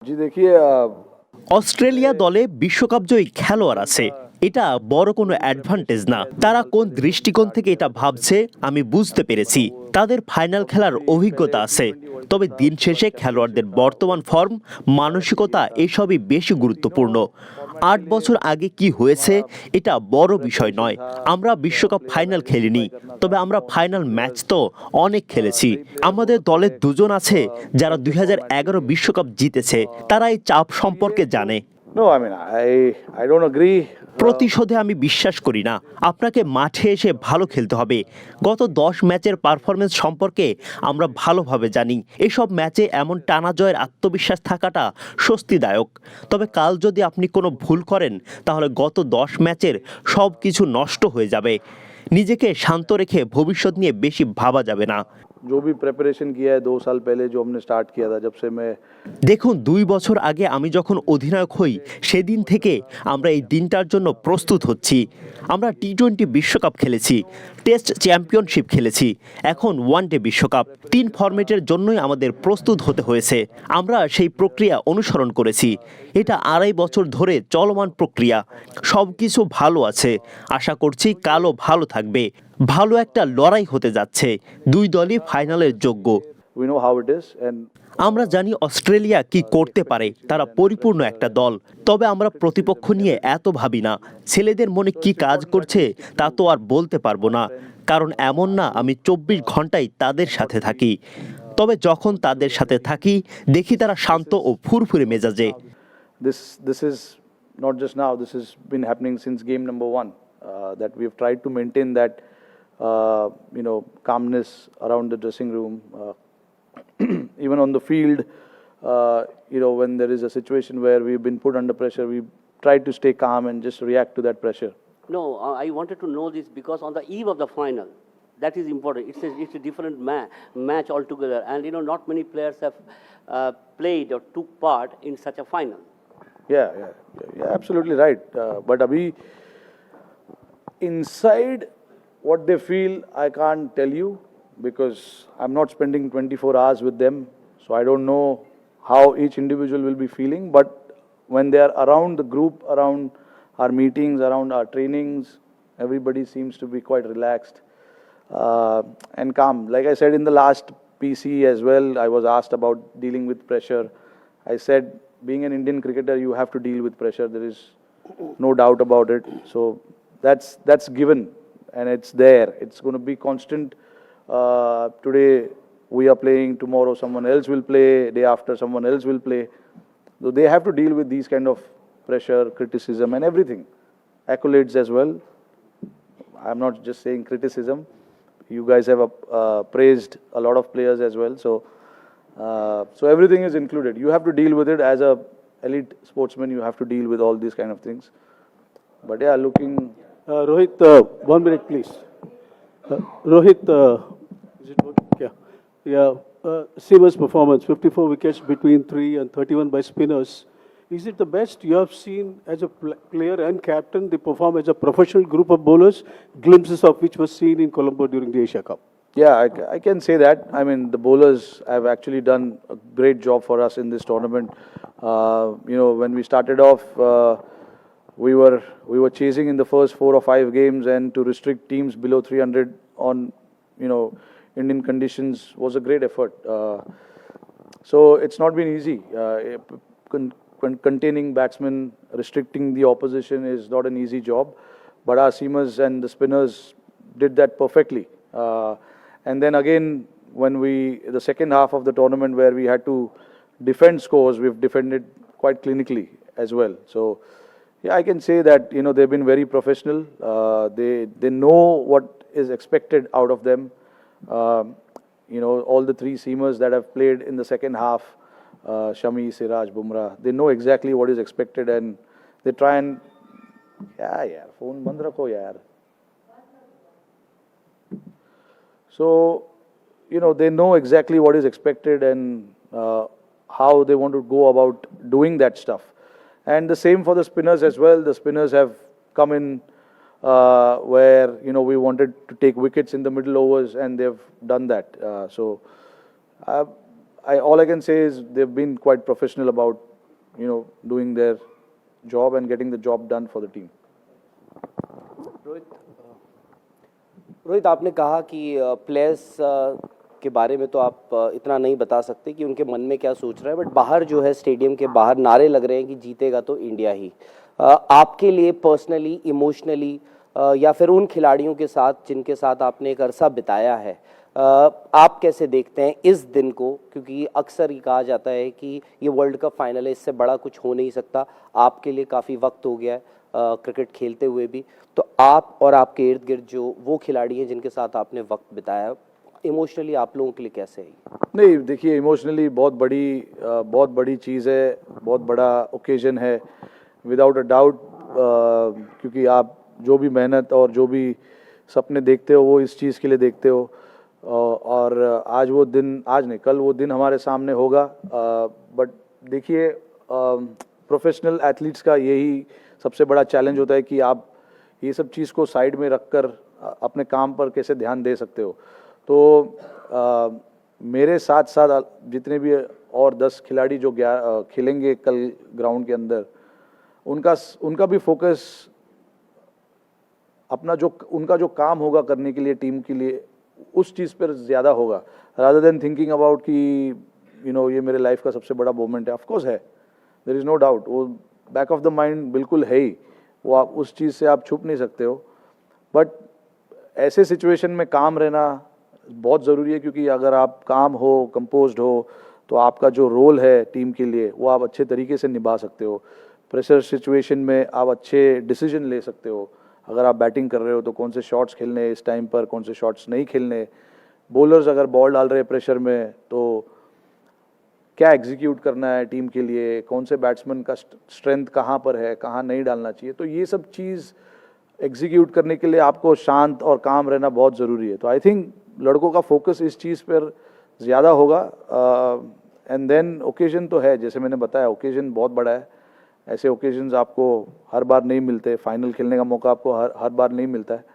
जी देखिए অস্ট্রেলিয়া দলে বিশ্বকাপজয়ী খেলোয়াড় আছে, এটা বড় কোনো অ্যাডভান্টেজ না। তারা কোন দৃষ্টিকোণ থেকে এটা ভাবছে আমি বুঝতে পেরেছি। তাদের ফাইনাল খেলার অভিজ্ঞতা আছে, তবে দিন শেষে খেলোয়াড়দের বর্তমান ফর্ম, মানসিকতা এসবই বেশি গুরুত্বপূর্ণ। ৮ বছর আগে কি হয়েছে এটা বড় বিষয় নয়। আমরা বিশ্বকাপ ফাইনাল খেলিনি, তবে আমরা ফাইনাল ম্যাচ তো অনেক খেলেছি। আমাদের দলের দুজন আছে যারা ২০১১ বিশ্বকাপ জিতেছে, তারা এই চাপ সম্পর্কে জানে। No, I mean, I don't agree. প্রতিশোধে আমি বিশ্বাস করি না। আপনাকে মাঠে এসে ভালো খেলতে হবে। গত ১০ ম্যাচের পারফরমেন্স সম্পর্কে আমরা ভালোভাবে জানি। এসব ম্যাচে এমন টানা জয়ের আত্মবিশ্বাস থাকাটা স্বস্তিদায়ক। তবে কাল যদি আপনি কোনো ভুল করেন, তাহলে গত ১০ ম্যাচের সব কিছু নষ্ট হয়ে যাবে। নিজেকে শান্ত রেখে ভবিষ্যৎ নিয়ে বেশি ভাবা যাবে না। जो भी प्रिपरेशन किया है 2 साल पहले जो हमने स्टार्ट किया था जब से मैं দেখুন, ২ বছর আগে আমি যখন অধিনায়ক হই, সেদিন থেকে আমরা এই দিনটার জন্য প্রস্তুত হচ্ছি। আমরা টি-20 বিশ্বকাপ খেলেছি, টেস্ট চ্যাম্পিয়নশিপ খেলেছি, এখন ওয়ানডে বিশ্বকাপ। ৩ ফরম্যাটের জন্যই আমাদের প্রস্তুত হতে হয়েছে। আমরা সেই প্রক্রিয়া অনুসরণ করেছি। এটা ২.৫ বছর ধরে চলমান প্রক্রিয়া। সব কিছু ভালো আছে। আশা করছি কালও ভালো থাকবে। ভালো একটা লড়াই হতে যাচ্ছে। দুই দলই ফাইনালের যোগ্য। we know how it is and আমরা জানি অস্ট্রেলিয়া কি করতে পারে, তারা পরিপূর্ণ একটা দল। তবে আমরা প্রতিপক্ষ নিয়ে এত ভাবি না। ছেলেদের মনে কি কাজ করছে তা তো আর বলতে পারবো না, কারণ এমন না আমি ২৪ ঘন্টাই তাদের সাথে থাকি। তবে যখন তাদের সাথে থাকি, দেখি তারা শান্ত ও ফুরফুরে মেজাজে। this is not just now, this has been happening since game number 1, that we have tried to maintain that calmness around the dressing room, even on the field. When there is a situation where we've been put under pressure, we try to stay calm and just react to that pressure. No, I wanted to know this because on the eve of the final, that is important. It's a different match altogether, and not many players have played or took part in such a final. Yeah, absolutely right. But abhi inside what they feel, I can't tell you because I'm not spending 24 hours with them, so I don't know how each individual will be feeling. But when they are around the group, around our meetings, around our trainings, everybody seems to be quite relaxed and calm. Like I said in the last PC as well, I was asked about dealing with pressure. I said, being an Indian cricketer, you have to deal with pressure. There is no doubt about it. So that's given and it's there. It's going to be constant. Today we are playing, tomorrow someone else will play, day after someone else will play. So they have to deal with these kind of pressure, criticism and everything. Accolades as well. I'm not just saying criticism. You guys have praised a lot of players as well. So everything is included. You have to deal with it as a elite sportsman. You have to deal with all these kind of things. But yeah, looking. Rohit, 1 minute, please. Rohit, is it working? Yeah. Seamer's performance, 54 wickets between 3 and 31 by spinners. Is it the best you have seen as a player and captain? They perform as a professional group of bowlers, glimpses of which was seen in Colombo during the Asia Cup. Yeah, I can say that. I mean, the bowlers have actually done a great job for us in this tournament. When we started off, we were chasing in the first 4 or 5 games, and to restrict teams below 300 on Indian conditions was a great effort. So it's not been easy. Containing batsmen, restricting the opposition is not an easy job, but our seamers and the spinners did that perfectly. And then again, when the second half of the tournament where we had to defend scores, we've defended quite clinically as well. So yeah, I can say that they've been very professional. They know what is expected out of them. All the 3 seamers that have played in the second half, Shami, Siraj, Bumrah, they know exactly what is expected and they try and phone band rakho yaar. So they know exactly what is expected and how they want to go about doing that stuff. And the same for the spinners as well. The spinners have come in where we wanted to take wickets in the middle overs, and they've done that. All I can say is they've been quite professional about doing their job and getting the job done for the team. Rohit, आपने कहा कि players के बारे में तो आप इतना नहीं बता सकते कि उनके मन में क्या सोच रहा है, बट बाहर जो है स्टेडियम के बाहर नारे लग रहे हैं कि जीतेगा तो इंडिया ही। आपके लिए पर्सनली, इमोशनली या फिर उन खिलाड़ियों के साथ जिनके साथ आपने एक अरसा बिताया है, आप कैसे देखते हैं इस दिन को? क्योंकि अक्सर ये कहा जाता है कि ये वर्ल्ड कप फाइनल है, इससे बड़ा कुछ हो नहीं सकता। आपके लिए काफ़ी वक्त हो गया है क्रिकेट खेलते हुए भी, तो आप और आपके इर्द गिर्द जो वो खिलाड़ी हैं जिनके साथ आपने वक्त बिताया, इमोशनली आप लोगों के लिए कैसे है? नहीं, देखिए, इमोशनली बहुत बड़ी चीज़ है, बहुत बड़ा ओकेजन है, विदाउट अ डाउट। क्योंकि आप जो भी मेहनत और जो भी सपने देखते हो वो इस चीज़ के लिए देखते हो, और आज वो दिन, आज नहीं कल वो दिन हमारे सामने होगा। बट देखिए, प्रोफेशनल एथलीट्स का यही सबसे बड़ा चैलेंज होता है कि आप ये सब चीज़ को साइड में रखकर अपने काम पर कैसे ध्यान दे सकते हो। तो मेरे साथ साथ जितने भी और 10 खिलाड़ी जो खेलेंगे कल ग्राउंड के अंदर, उनका भी फोकस अपना उनका जो काम होगा करने के लिए टीम के लिए, उस चीज़ पर ज़्यादा होगा, रादर देन थिंकिंग अबाउट कि ये मेरे लाइफ का सबसे बड़ा मोमेंट है। ऑफकोर्स है, देयर इज़ नो डाउट, वो बैक ऑफ द माइंड बिल्कुल है ही, वो आप उस चीज़ से आप छुप नहीं सकते हो। बट ऐसे सिचुएशन में काम रहना बहुत ज़रूरी है, क्योंकि अगर आप काम हो, कंपोज्ड हो, तो आपका जो रोल है टीम के लिए वो आप अच्छे तरीके से निभा सकते हो। प्रेशर सिचुएशन में आप अच्छे डिसीजन ले सकते हो। अगर आप बैटिंग कर रहे हो तो कौन से शॉट्स खेलने इस टाइम पर, कौन से शॉट्स नहीं खेलने। बॉलर्स अगर बॉल डाल रहे हैं प्रेशर में, तो क्या एग्जीक्यूट करना है टीम के लिए, कौन से बैट्समैन का स्ट्रेंथ कहाँ पर है, कहाँ नहीं डालना चाहिए। तो ये सब चीज़ एग्जीक्यूट करने के लिए आपको शांत और काम रहना बहुत ज़रूरी है। तो आई थिंक लड़कों का फोकस इस चीज़ पर ज़्यादा होगा। एंड देन ओकेजन तो है, जैसे मैंने बताया, ओकेजन बहुत बड़ा है। ऐसे ओकेजन्स आपको हर बार नहीं मिलते, फाइनल खेलने का मौका आपको हर बार नहीं मिलता है।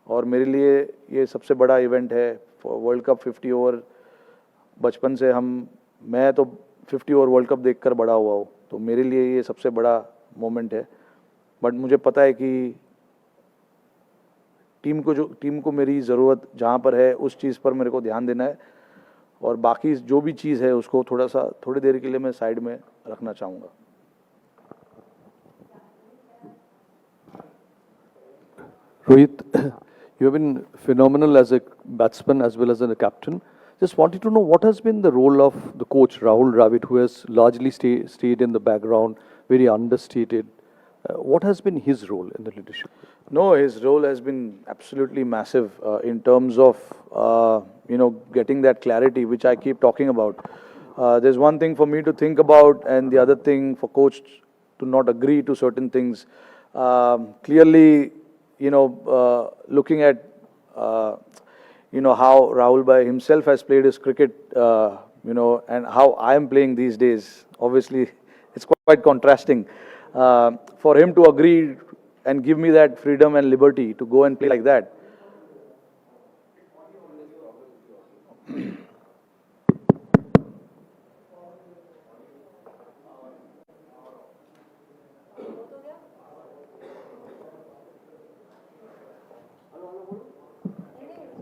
और मेरे लिए ये सबसे बड़ा इवेंट है, वर्ल्ड कप 50 ओवर। बचपन से मैं तो 50 ओवर वर्ल्ड कप देखकर बड़ा हुआ हूँ, तो मेरे लिए ये सबसे बड़ा मोमेंट है। बट मुझे पता है कि टीम को मेरी ज़रूरत जहाँ पर है उस चीज़ पर मेरे को ध्यान देना है, और बाकी जो भी चीज़ है उसको थोड़ी देर के लिए मैं साइड में रखना चाहूँगा। Rohit, you have been phenomenal as a batsman as well as a captain. Just wanted to know what has been the role of the coach, Rahul Dravid, who has largely stayed in the background, very understated. What has been his role in the leadership? No, his role has been absolutely massive in terms of, getting that clarity, which I keep talking about. There's one thing for me to think about, and the other thing for coach to not agree to certain things. Clearly, looking at, how Rahul Bhai himself has played his cricket, and how I am playing these days, obviously, it's quite contrasting. For him to agree and give me that freedom and liberty to go and play like that.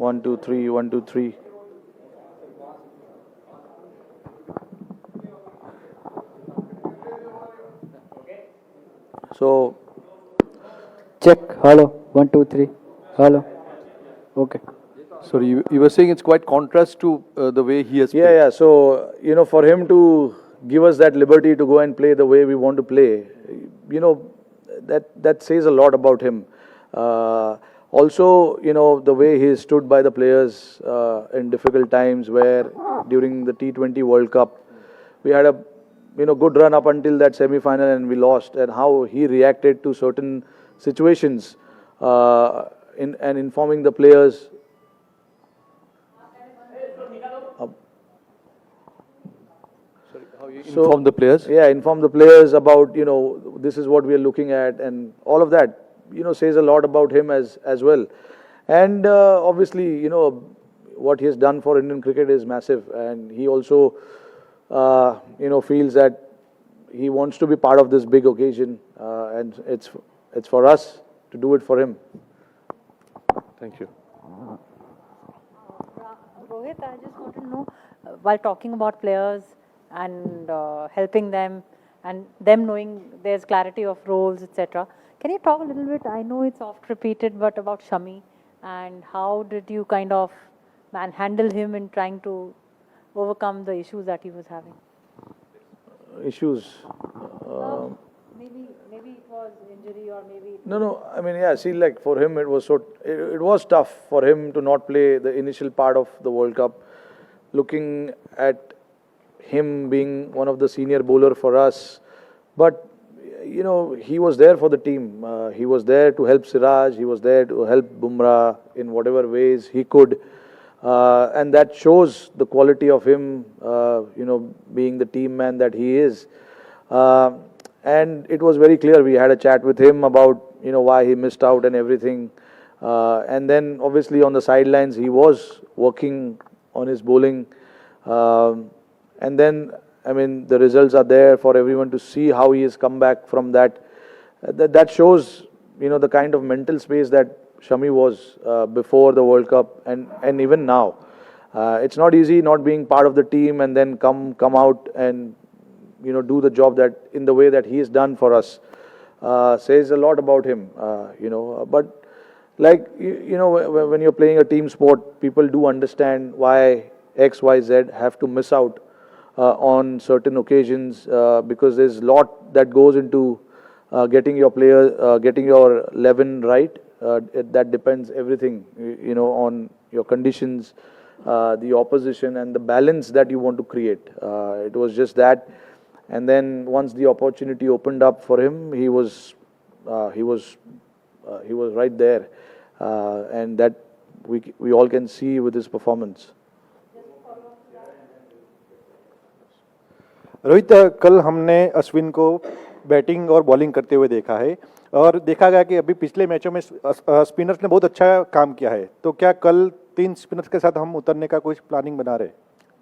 One, two, three, 1, 2, 3. So, check. Hello. 1, 2, 3. Hello. Okay. Sorry, you were saying it's quite contrast to the way he has played. Yeah. So, for him to give us that liberty to go and play the way we want to play, that says a lot about him. Also, the way he stood by the players in difficult times, where during the T20 World Cup, we had a good run up until that semi-final and we lost, and how he reacted to certain situations and informing the players. How you inform the players? Yeah, inform the players about, this is what we are looking at, and all of that, says a lot about him as well. And obviously, what he has done for Indian cricket is massive, and he also, feels that he wants to be part of this big occasion, and it's for us to do it for him. Thank you. Rohit, I just want to know, while talking about players and helping them and them knowing there's clarity of roles, etc., can you talk a little bit, I know it's oft repeated, but about Shami, and how did you kind of handle him in trying to overcome the issues that he was having? Issues. Maybe it was injury, or maybe No. I mean, yeah. See, like for him, it was tough for him to not play the initial part of the World Cup. Looking at him being one of the senior bowler for us, but you know, he was there for the team. He was there to help Siraj. He was there to help Bumrah in whatever ways he could, and that shows the quality of him. You know, being the team man that he is. And it was very clear. We had a chat with him about, you know, why he missed out and everything. And then obviously on the sidelines he was working on his bowling. And then, I mean, the results are there for everyone to see how he has come back from that. That shows, you know, the kind of mental space that Shami was before the World Cup and even now. It's not easy not being part of the team and then come out and, you know, do the job that in the way that he has done for us. Says a lot about him, you know. But like, you know, when you're playing a team sport, people do understand why X, Y, Z have to miss out on certain occasions, because there's a lot that goes into getting your player, getting your 11 right. That depends everything, you know, on your conditions, the opposition, and the balance that you want to create. It was just that. And then once the opportunity opened up for him, he was right there, and that we all can see with his performance. Rohit, कल हमने अश्विन को batting और bowling करते हुए देखा है और देखा गया कि अभी पिछले मैचों में स्पिनर्स ने बहुत अच्छा काम किया है, तो क्या कल 3 स्पिनर्स के साथ हम उतरने का कुछ प्लानिंग बना रहे?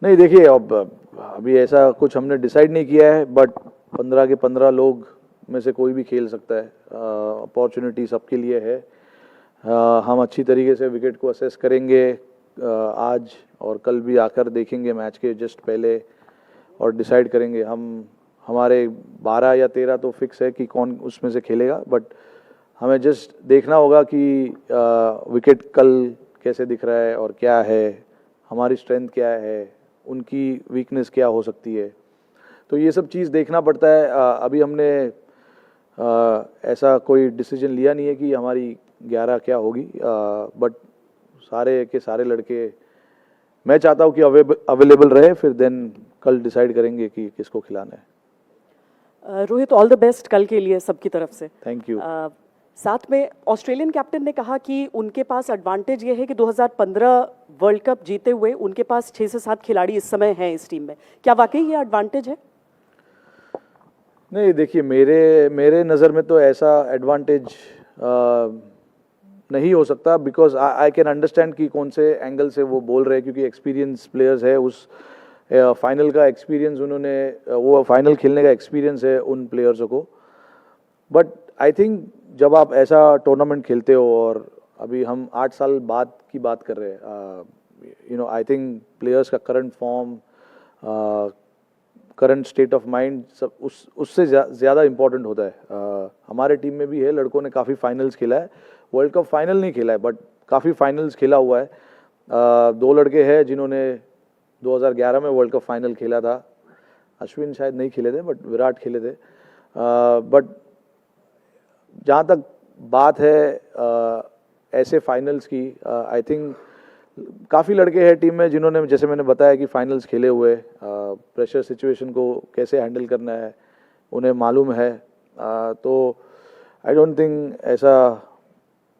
नहीं, देखिए, अब अभी ऐसा कुछ हमने डिसाइड नहीं किया है, बट 15 के 15 लोग में से कोई भी खेल सकता है. अपॉर्चुनिटी सबके लिए है. हम अच्छी तरीके से विकेट को असेस करेंगे आज और कल भी आकर देखेंगे मैच के जस्ट पहले और डिसाइड करेंगे. हमारे 12 या 13 तो फिक्स है कि कौन उसमें से खेलेगा, बट हमें जस्ट देखना होगा कि विकेट कल कैसे दिख रहा है और क्या है, हमारी स्ट्रेंथ क्या है, उनकी वीकनेस क्या हो सकती है. तो ये सब चीज़ देखना पड़ता है. अभी हमने ऐसा कोई डिसीजन लिया नहीं है कि हमारी 11 क्या होगी, बट सारे के सारे लड़के मैं चाहता हूँ कि अवेलेबल रहे, फिर देन कल डिसाइड करेंगे कि किसको खिलाना है. रोहित, ऑल द बेस्ट कल के लिए सबकी तरफ से. Thank you. साथ में ऑस्ट्रेलियन कैप्टन ने कहा कि उनके पास एडवांटेज ये है कि 2015 वर्ल्ड कप जीते हुए उनके पास 6 से 7 खिलाड़ी इस समय हैं इस टीम में. क्या वाकई ये एडवांटेज है? नहीं, देखिए, मेरे नज़र में तो ऐसा एडवांटेज नहीं हो सकता, बिकॉज आई कैन अंडरस्टैंड कि कौन से एंगल से वो बोल रहे हैं, क्योंकि एक्सपीरियंस प्लेयर्स है. उस फाइनल का एक्सपीरियंस उन्होंने, वो फाइनल खेलने का एक्सपीरियंस है उन प्लेयर्सों को. बट आई थिंक जब आप ऐसा टूर्नामेंट खेलते हो, और अभी हम 8 साल बाद की बात कर रहे हैं, you know, I think players का current form, current state of mind सब उससे ज़्यादा इम्पोर्टेंट होता है. हमारे टीम में भी है, लड़कों ने काफ़ी फाइनल्स खेला है. वर्ल्ड कप फाइनल नहीं खेला है, बट काफ़ी फाइनल्स खेला हुआ है. 2 लड़के हैं जिन्होंने 2011 में वर्ल्ड कप फाइनल खेला था. अश्विन शायद नहीं खेले थे, बट विराट खेले थे. बट जहाँ तक बात है ऐसे फाइनल्स की, आई थिंक काफ़ी लड़के हैं टीम में जिन्होंने, जैसे मैंने बताया, कि फाइनल्स खेले हुए, प्रेशर सिचुएशन को कैसे हैंडल करना है उन्हें मालूम है. तो आई डोंट थिंक ऐसा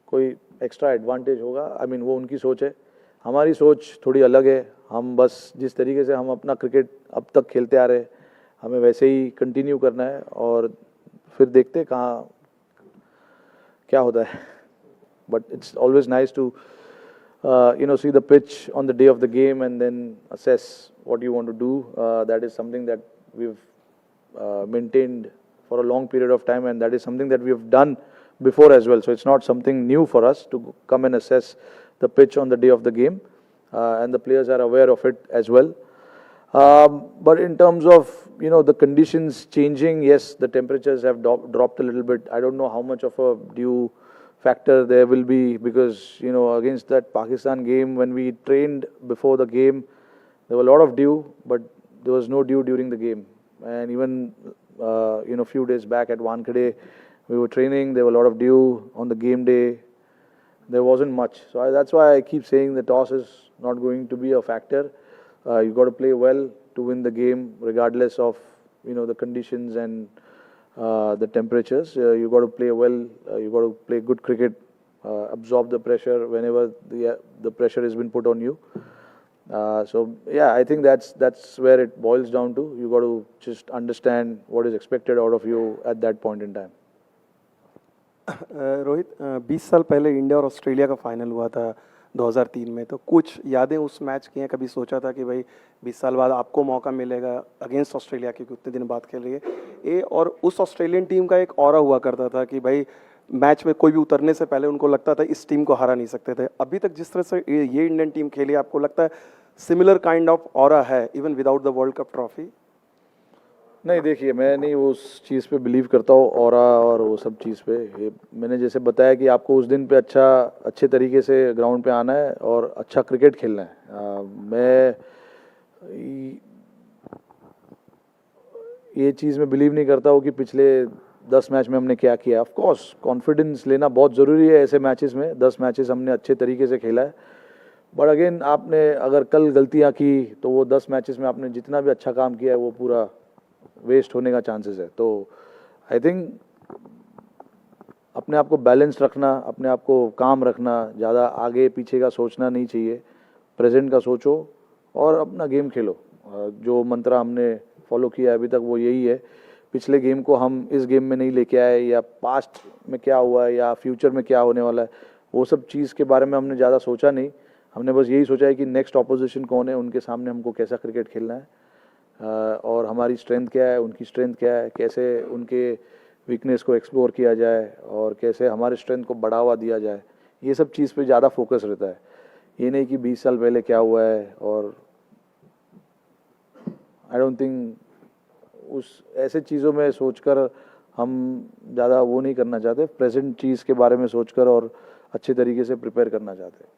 कोई एक्स्ट्रा एडवांटेज होगा. आई मीन, वो उनकी सोच है, हमारी सोच थोड़ी अलग है. हम बस जिस तरीके से हम अपना क्रिकेट अब तक खेलते आ रहे, हमें वैसे ही कंटिन्यू करना है, और फिर देखते कहाँ क्या होता है. But it's always nice to you know, see the pitch on the day of the game and then assess what you want to do. That is something that we've maintained for a long period of time, and that is something that we have done before as well. So it's not something new for us to come and assess the pitch on the day of the game, and the players are aware of it as well. But in terms of, you know, the conditions changing, yes, the temperatures have dropped a little bit. I don't know how much of a dew factor there will be, because, you know, against that Pakistan game, when we trained before the game, there were a lot of dew, but there was no dew during the game. And even, you know, a few days back at Wankhede, we were training, there were a lot of dew. On the game day, there wasn't much. So that's why I keep saying the toss is not going to be a factor. You got to play well to win the game, regardless of, you know, the conditions and the temperatures. You got to play well. You got to play good cricket. Absorb the pressure whenever the pressure has been put on you. So yeah, I think that's where it boils down to. You got to just understand what is expected out of you at that point in time. Rohit 20 साल पहले India और Australia का final हुआ था 2003 में, तो कुछ यादें उस मैच की हैं? कभी सोचा था कि भाई 20 साल बाद आपको मौका मिलेगा अगेंस्ट ऑस्ट्रेलिया, क्योंकि उतने दिन बाद खेल रही है ये, और उस ऑस्ट्रेलियन टीम का एक ऑरा हुआ करता था कि भाई मैच में कोई भी उतरने से पहले उनको लगता था इस टीम को हरा नहीं सकते थे। अभी तक जिस तरह से ये इंडियन टीम खेली, आपको लगता है सिमिलर काइंड ऑफ ऑरा है even without the world cup trophy? नहीं, देखिए, मैं नहीं उस चीज़ पे बिलीव करता हूँ, ऑरा और वो सब चीज़ पे। ये मैंने जैसे बताया कि आपको उस दिन पे अच्छे तरीके से ग्राउंड पे आना है और अच्छा क्रिकेट खेलना है। मैं ये चीज़ में बिलीव नहीं करता हूँ कि पिछले 10 मैच में हमने क्या किया। ऑफ कोर्स कॉन्फिडेंस लेना बहुत ज़रूरी है ऐसे मैचेस में। 10 मैचेस हमने अच्छे तरीके से खेला है, बट अगेन आपने अगर कल गलतियाँ की तो वो 10 मैचेस में आपने जितना भी अच्छा काम किया है वो पूरा वेस्ट होने का चांसेस है। तो आई थिंक अपने आप को बैलेंस रखना, अपने आप को काम रखना, ज़्यादा आगे पीछे का सोचना नहीं चाहिए। प्रेजेंट का सोचो और अपना गेम खेलो। जो मंत्र हमने फॉलो किया अभी तक वो यही है। पिछले गेम को हम इस गेम में नहीं लेके आए, या पास्ट में क्या हुआ है या फ्यूचर में क्या होने वाला है, वो सब चीज़ के बारे में हमने ज़्यादा सोचा नहीं। हमने बस यही सोचा है कि नेक्स्ट ऑपोजिशन कौन है, उनके सामने हमको कैसा क्रिकेट खेलना है, और हमारी स्ट्रेंथ क्या है, उनकी स्ट्रेंथ क्या है, कैसे उनके वीकनेस को एक्सप्लोर किया जाए और कैसे हमारे स्ट्रेंथ को बढ़ावा दिया जाए। ये सब चीज़ पे ज़्यादा फोकस रहता है। ये नहीं कि 20 साल पहले क्या हुआ है, और आई डोंट थिंक उस ऐसे चीज़ों में सोचकर हम ज़्यादा वो नहीं करना चाहते। प्रेजेंट चीज़ के बारे में सोचकर और अच्छे तरीके से प्रिपेयर करना चाहते हैं।